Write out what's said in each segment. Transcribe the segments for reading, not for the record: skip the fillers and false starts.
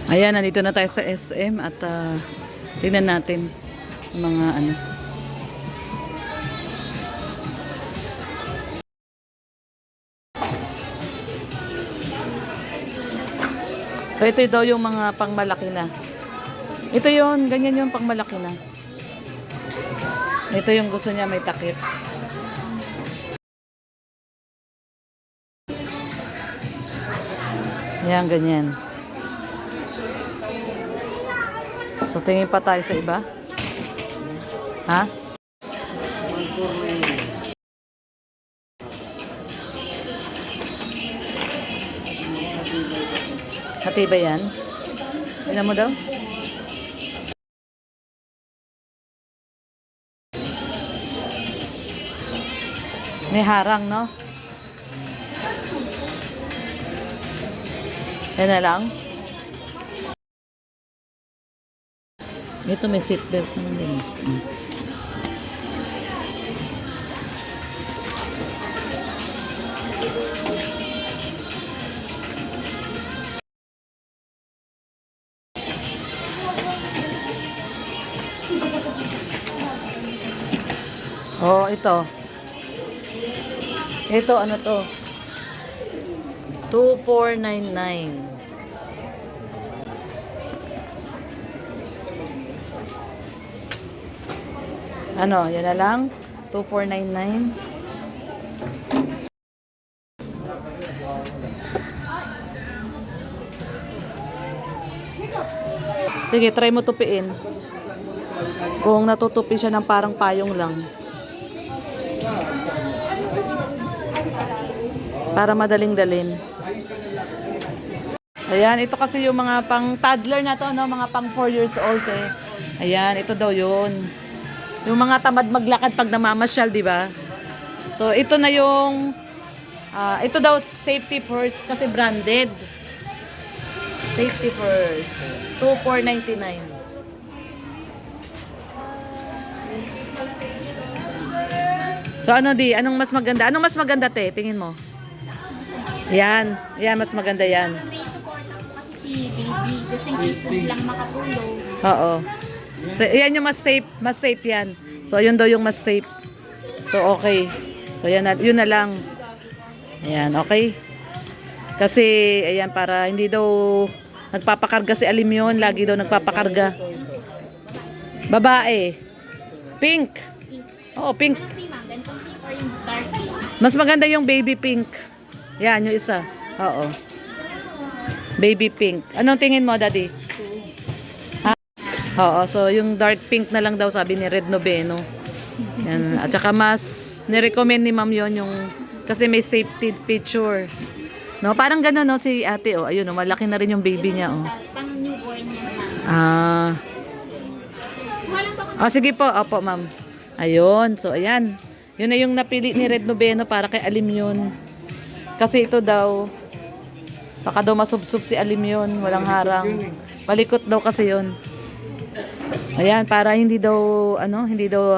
Ayan, nandito na tayo sa SM at tingnan natin yung mga ano. So ito daw yung mga pangmalaki na. Ito yon, ganyan yung pangmalaki na. Ito yung gusto niya may takip. Ayan, ganyan. So tingin pa tayo sa iba. Ha? Hati ba yan? Tignan mo daw. May harang, no? Yan na lang. Ito may seatbelt naman din. Oh, ito. Ito, ano to? 2499. Ano, yan na lang? 2499. Sige, try mo tupiin. Kung natutupi siya ng parang payong lang. Para madaling dalin. Ayan, ito kasi yung mga pang toddler na to, no? Mga pang 4 years old eh. Ayan, ito daw yun. Yung mga tamad maglakad pag namamasyal, di ba? So, ito na yung ito daw safety first kasi branded. Safety first. 2499. So, ano di? Anong mas maganda? Anong mas maganda, te? Tingin mo. Yan. Yan, mas maganda yan. Si baby, just in case lang makatulog. Oo. So, yan yung mas safe. Mas safe yan. So, yun daw yung mas safe. So, okay. So, yan na, yun na lang. Ayan, okay. Kasi, ayan, para hindi daw nagpapakarga si Alim yun. Lagi daw nagpapakarga. Babae. Pink. Oo, pink. Mas maganda yung baby pink. Yan, yung isa. Oo. Baby pink. Anong tingin mo, Daddy? Ha? Oo, so yung dark pink na lang daw sabi ni Red Noveno. Yan. At saka mas nirecommend ni Ma'am yon yung kasi may safety feature. No, parang gano'n no si Ate oh. Ayun, oh, malaki na rin yung baby niya oh. Pang newborn niya. Sige po. Opo, Ma'am. Ayun. So, ayan. Yun na yung napili ni Red Noveno para kay Alim yun. Kasi ito daw, baka daw masubsob si Alim yun. Walang harang. Palikot daw kasi yun. Ayan, para hindi daw, hindi daw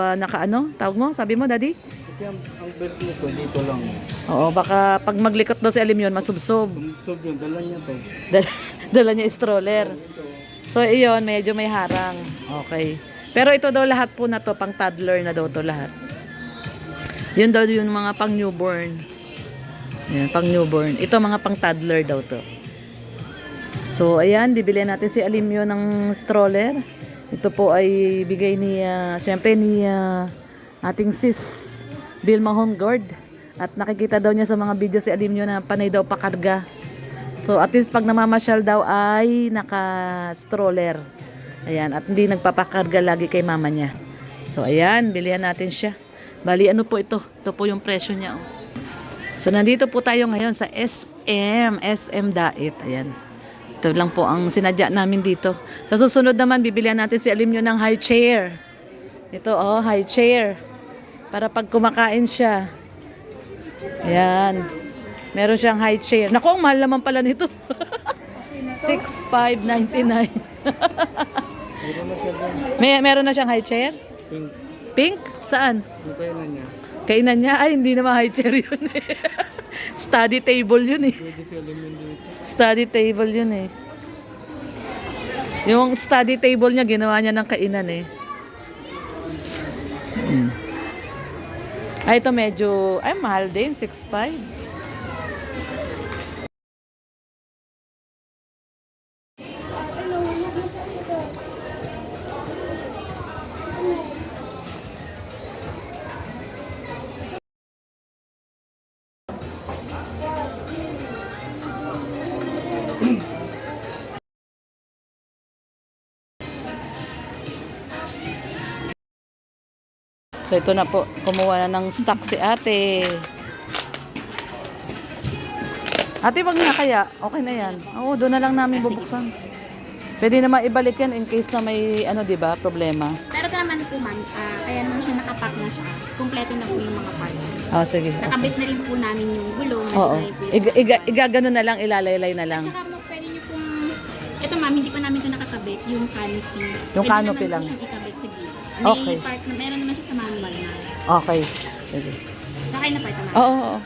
tawag mo? Sabi mo, Daddy? Ang belt nito, dito lang. Oo, baka pag maglikot daw si Alim yun, masubsob. Sub yun, dala niya to. Dala niya stroller. So, iyon, medyo may harang. Okay. Pero ito daw lahat po na to, pang toddler na daw to lahat. Yun daw yung mga pang newborn. Yan, pang newborn. Ito mga pang toddler daw to. So, ayan, bibili natin si Alimyo ng stroller. Ito po ay bigay ni, syempre ni ating sis, Vilma Homeguard. At nakikita daw niya sa mga video si Alimyo na panay daw pakarga. So, at least pag namamasyal daw ay naka-stroller. Ayan, at hindi nagpapakarga lagi kay mama niya. So, ayan, bilihan natin siya. Bali, ano po ito? Ito po yung presyo niya. Oh. So, nandito po tayo ngayon sa SM Dait. Ayan. Ito lang po ang sinadya namin dito. Sa susunod naman, bibilihan natin si Alimyo ng high chair. Ito, oh, high chair. Para pag kumakain siya. Ayan. Meron siyang high chair. Naku, ang mahal naman pala nito. 6,599. Meron na siyang high chair? Pink. Pink? Saan? Yung kainan niya. Kainan niya? Ay, hindi naman high chair yun eh. Study table yun eh. Pwede si Alim yun dito. Study table yun eh. Yung study table niya, ginawa niya ng kainan eh. Ay, ito medyo, ay, mahal din, 6.5. So, ito na po. Kumuha na ng stock si ate. Ate, wag na kaya. Okay na yan. Oo, doon na lang namin bubuksan. Pwede naman ibalik yan in case na may, ano, di ba, problema. Pero ito naman po ma'am, kaya naman siya nakapack na siya. Kompleto na po yung mga parts. Oh, sige. Nakabit na rin po namin yung gulong. Oo. Nalagay po Igagano na lang, ilalaylay na lang. Tsaka mo, pwede niyo pong, ito ma'am, hindi pa namin ito nakakabit, yung canopy. Yung canopy lang. Pwede naman po siyang ikabit sa gilid. Okay. May part na, meron naman siya sa manual na. Okay. Sige. Tsaka yun na part naman. Oo, oo.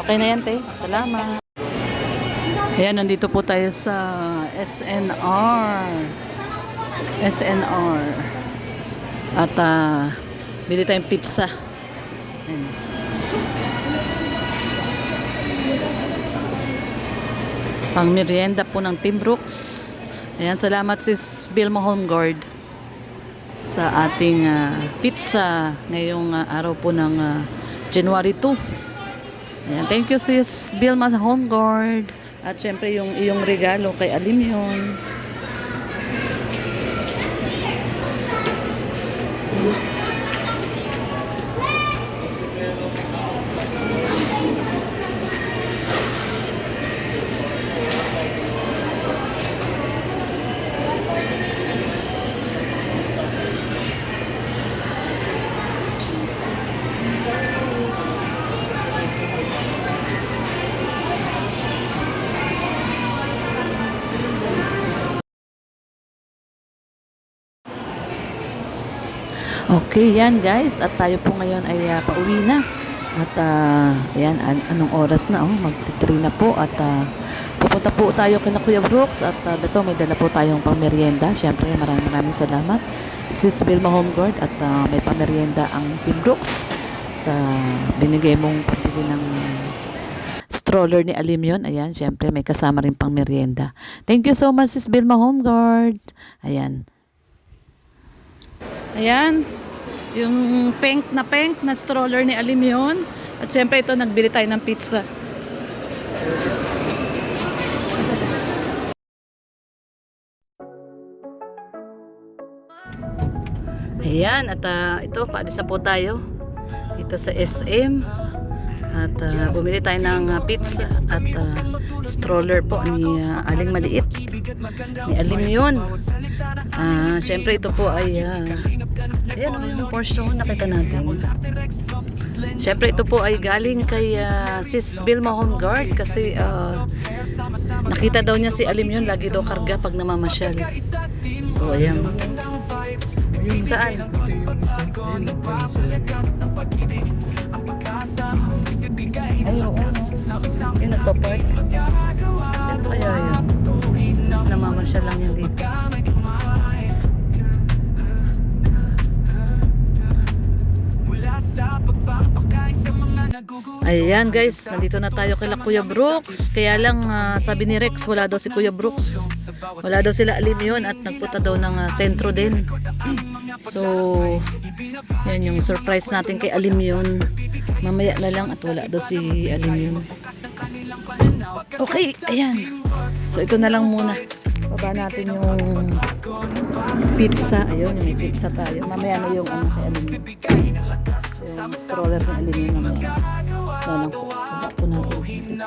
Okay na yan, te. Salamat. Ayan, nandito po tayo sa SNR. SNR. At bili tayong pizza. Ayan. Pang merienda po ng Team Brooks. Ayan, salamat sis Vilma Homeguard sa ating pizza ngayong araw po ng January 2. Ayan, thank you sis Vilma Homeguard. At syempre yung iyong regalo kay Alimyon. Okay, yan guys. At tayo po ngayon ay pauwi na. At ayan, anong oras na? Oh, mag-3 na po. At pupunta po tayo kay Kuya Brooks. At dito may dala po tayong pamerienda. Siyempre, maraming salamat. Sis Vilma Homeguard. At may pamerienda ang Team Brooks sa binigay mong pabili ng stroller ni Alimyon. Ayan, siyempre may kasama rin pang merienda. Thank you so much, Sis Vilma Homeguard. Ayan. Ayan, yung pink na stroller ni Alimyon. At syempre ito, nagbili tayo ng pizza. Ayan, at ito, paalis na po tayo dito sa SM. At bumili tayo ng pizza at stroller po ni Aling Maliit, ni Alimyon. Siyempre ito po ay ayan o yung portion nakita natin. Siyempre ito po ay galing kay Sis Vilma Homeguard kasi nakita daw niya si Alimyon lagi daw karga pag namamasyal. So ayan. Saan? Ay, oo. Yung nagpa-park. Sino kaya yun? Namamasyal lang yan dito. Ayan guys, nandito na tayo kay Kuya Brooks. Kaya lang sabi ni Rex, wala daw si Kuya Brooks. Wala daw sila Alimyon at nagpunta daw ng sentro din. So, yan yung surprise natin kay Alimyon. Mamaya na lang at wala daw si Alimyon. Okay, ayan. So, ito na lang muna. Baba natin yung pizza. Ayun, yung may pizza tayo. Mamaya na yung ano kay Alimyon. Yung stroller ng Alimyon mamaya. Ito lang po. Baba po natin yung pizza.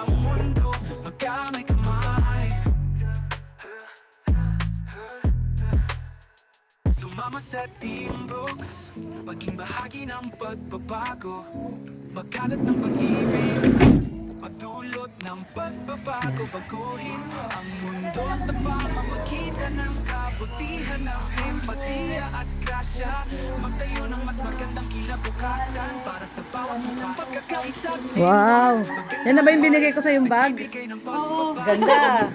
Sumama sa Team Brooks, maging bahagi ng pagbabago, magkalat ng pag-ibig, magdulot ng pagbabago baguhin ang mundo sa pamamagitan ng kabutihan ng empatiya at grasya. Magtayo ng mas magandang kinabukasan para sa bawat mukhang pagkakaisa. Wow! Yan na ba yung binigay ko sa yung bag? Ganda!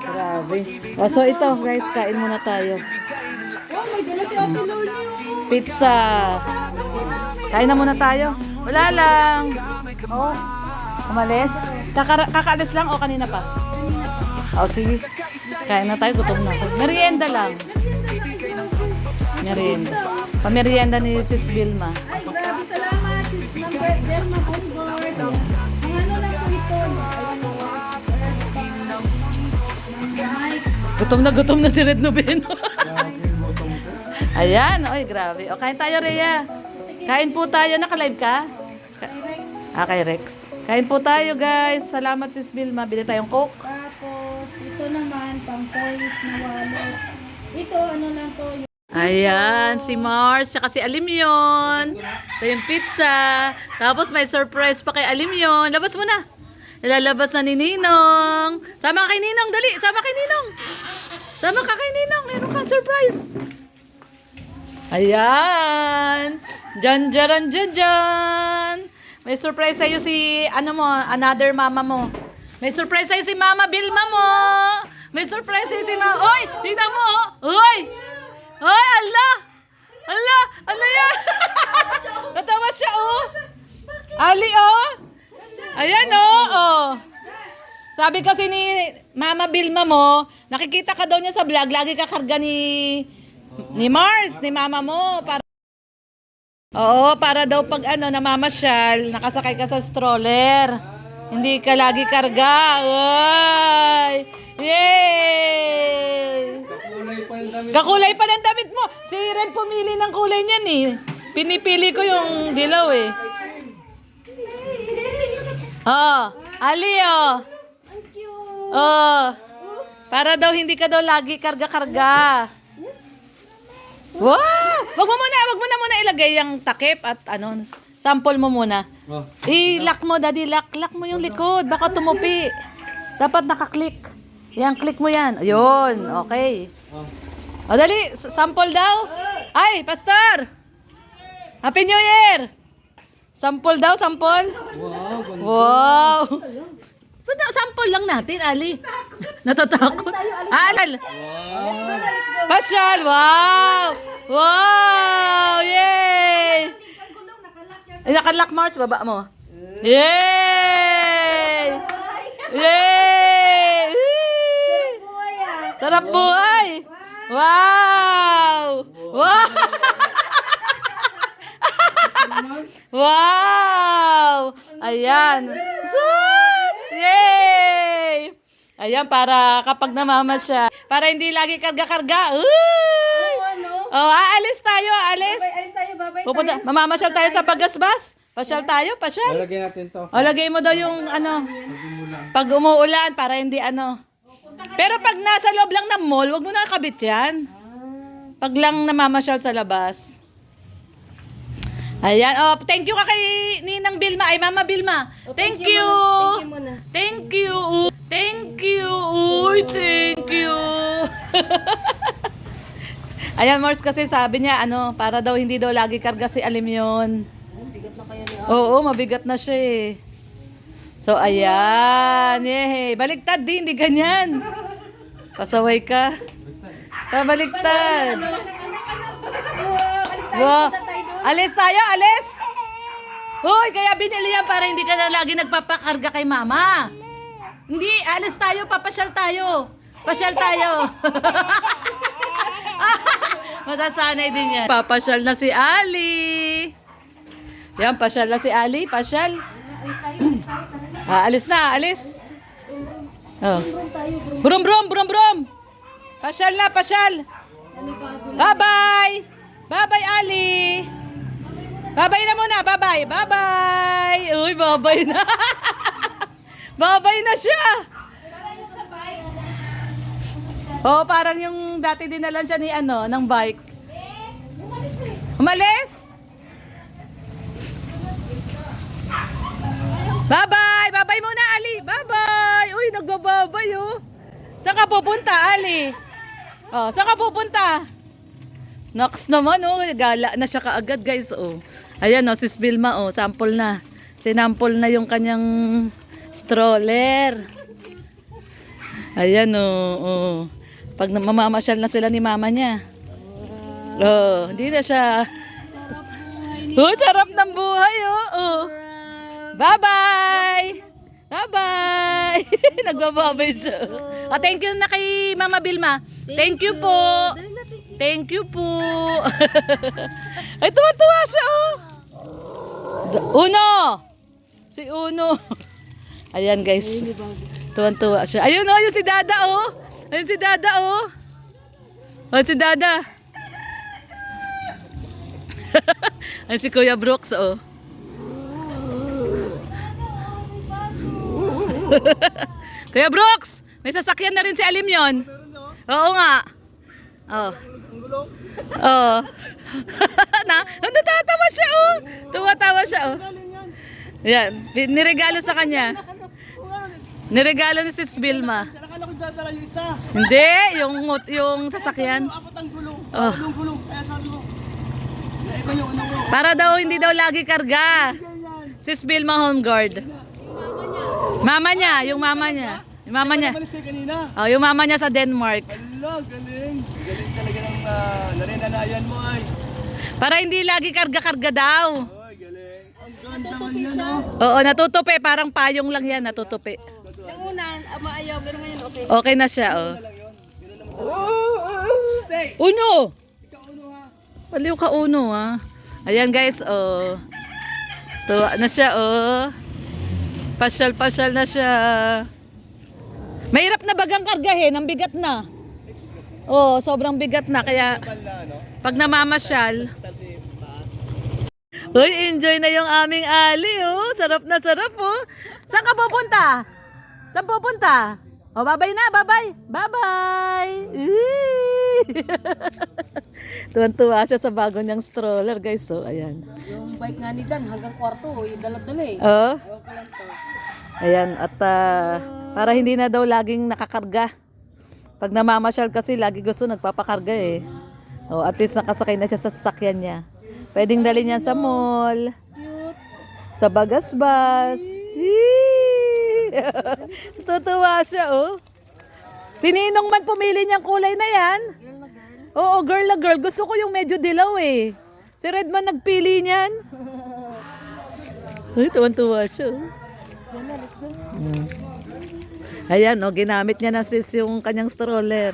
Grabe. Oh, so ito guys, kain muna tayo. Pizza! Kain na muna tayo. Wala lang. Oh, umalis? Kakaalis lang o kanina pa? Oh, sige. Kain na tayo, gutom na ako. Merienda lang. Merienda. Pamerienda ni Sis Vilma. Ay, grabe, salamat. Number, Delma Osborne. Ang ano lang po ito. Gutom na si Red Noveno. Ayan, oy, grabe. O, kain tayo, Rhea. Kain po tayo. Naka-live ka? Kay Rex. Kain po tayo, guys. Salamat, Sis Vilma. Bili tayong Coke. Tapos, ito naman, pang-toys na wallet. Ito, ano lang to, Ayan, si Mars, tsaka si Alimyon. Ito yung pizza. Tapos may surprise pa kay Alimyon. Labas mo na. Ilalabas na ni Ninong. Sama ka kay Ninong, dali. Sama kay Ninong. Sama ka kay Ninong. Meron kang surprise. Ayan. Jan. May surprise sa'yo si, another mama mo. May surprise sa'yo si Mama Vilma mo. May surprise sa'yo si Mama. Oy, tingnan mo. Oy. Ay, ala! Ala! Ano yan? Natawa siya, oh! Ali, oh! Ayan, oh! Sabi kasi ni Mama Vilma mo, nakikita ka daw niya sa vlog, lagi kakarga ni Mars, ni Mama mo. Para daw pag namamasyal, nakasakay ka sa stroller. Hindi ka lagi karga. Uy! Yay! Kakulay pa ng damit mo. Si Red pumili ng kulay niyan eh. Pinipili ko yung dilaw eh. Oh, Ali oh. Oh. Para daw hindi ka daw lagi karga-karga. Wow! Wag mo muna ilagay yung takip at sample mo muna. I-lock mo, daddy, lock mo yung likod. Baka tumupi. Dapat nakaklik. Yan, click mo yan. Ayun, okay. O, dali, sample daw. Ay, Pastor! Happy New Year! Sample daw, sample. Wow! Sample lang natin, Ali. Natatakot. Alal! Pasyal! Wow! Wow! Yay! Nakalock, Mars, baba mo. Yay! Yay! Sarap buhay! Wow! Wow! Wow! Ayan. Sus! Yay! Ayan, para kapag namamasyal. Para hindi lagi karga-karga. Uy! Oh, aalis tayo, aalis. Alis tayo, babay Pupunta, mamamasyal tayo sa Pagasbas. Pasyal tayo, pasyal. Lalagyan natin to. O, lagay mo daw yung pag umuulan, para hindi Pero pag nasa loob lang ng mall, wag mo na kakabit yan. Pag lang namamasyal sa labas. Ayan. Oh, thank you ka kay Ninang Vilma. Ay, Mama Vilma. Thank you. Thank you. Thank you. Uy, thank you. Ayan, Mars, kasi sabi niya, para daw hindi daw lagi karga si Alimyon. Oo, mabigat na siya eh. So, ayan. Yay. Baligtad din, hindi ganyan. Pasaway ka. Baligtad. Wow. Alis tayo, alis. Hoy, kaya binili yan para hindi ka na lagi nagpapakarga kay Mama. Hindi, alis tayo, papasyal tayo. Pasyal tayo. Masasanay din yan. Papasyal na si Ali. Yan, pasyal na si Ali. Pasyal. Alis na, alis. Oh. Brum. Pasyal na, pasyal. Bye-bye. Bye-bye, Ali. Bye-bye na muna, bye-bye. Bye-bye. Uy, bye-bye na. Bye-bye na siya. Oh, parang yung dati dinalan siya ni ng bike. Umalis? Bye-bye. Bye-bye muna, Ali. Bye-bye. Saan ka pupunta, Ali? Oh, saan ka pupunta? Nox naman, oh. Gala na siya kaagad, guys, oh. Ayan, oh, sis Vilma, oh. Sample na. Sinample na yung kanyang stroller. Ayan, oh, oh. Pag mamamasyal na sila ni mama niya. Oh, hindi na siya. Oh, sarap ng buhay, oh. Oh. Bye-bye! Bye-bye! Nagbababay siya. Oh, thank you na kay Mama Vilma. Thank you po. Thank you po. Ay, tuwa-tuwa siya, oh. Uno! Si Uno. Ayan, guys. Tuwan-tuwa siya. Ayun, oh, ayun si Dada, oh. Ayun si Dada, oh. Ayun si Dada. Ayun si Kuya Brooks, oh. Kuya Brooks, may sasakyan na rin si Alim yon. Oo nga. Oh. Oo. Natatawa siya, oh. Tumatawa siya, oh. Yan, niregalo sa kanya. Niregalo ni Sis Vilma. Nakala ko dadala yung isa. Hindi, yung sasakyan. Apat ang gulong. Oh. Gulong. Kaya sabi ko, ito yung unang mo. Para daw hindi daw lagi karga. Sis Vilma Home Guard. Mama niya, yung mama niya. Yung mama niya. Malis kayo kanina. Oh, yung mama niya sa Denmark. Hala, galing. Galing talaga ng narinanayan mo ay. Para hindi lagi karga-karga daw. Ay, galing. Ang ganda man yan, oh. Oo, natutupi. Parang payong lang yan, natutupi. Yung una, maayaw, pero ngayon okay. Okay na siya, oh. Stay. Uno! Ikaw uno, ha. Paliw ka uno, ha. Ayan, guys, oh. Tuwa na siya, oh. Pasyal-pasyal na siya. Mahirap na bagang kargahin, ang bigat na. Oh, sobrang bigat na, kaya pag namamasyal. Uy, enjoy na yung aming Ali, oh. Sarap na sarap, oh. Saan ka pupunta? Saan pupunta? Oh, bye-bye na, bye-bye. Bye-bye. Tuwan-tuwa siya sa bago niyang stroller, guys. So, ayan. Yung bike nga ni Dan, hanggang kwarto, dala-dala eh. Oh. Ayan, at para hindi na daw laging nakakarga. Pag namamasyal kasi, lagi gusto nagpapakarga eh. Oh, at least nakasakay na siya sa sasakyan niya. Pwedeng dalhin niya sa mall. Sa bagasbas. Tutuwa siya, oh. Sininong man pumili niyang kulay na yan? Oo, girl na girl. Gusto ko yung medyo dilaw eh. Si Redman nagpili niyan. Uy, tuwan-tuwa siya, oh. Ayan, oh, ginamit niya na sis yung kanyang stroller.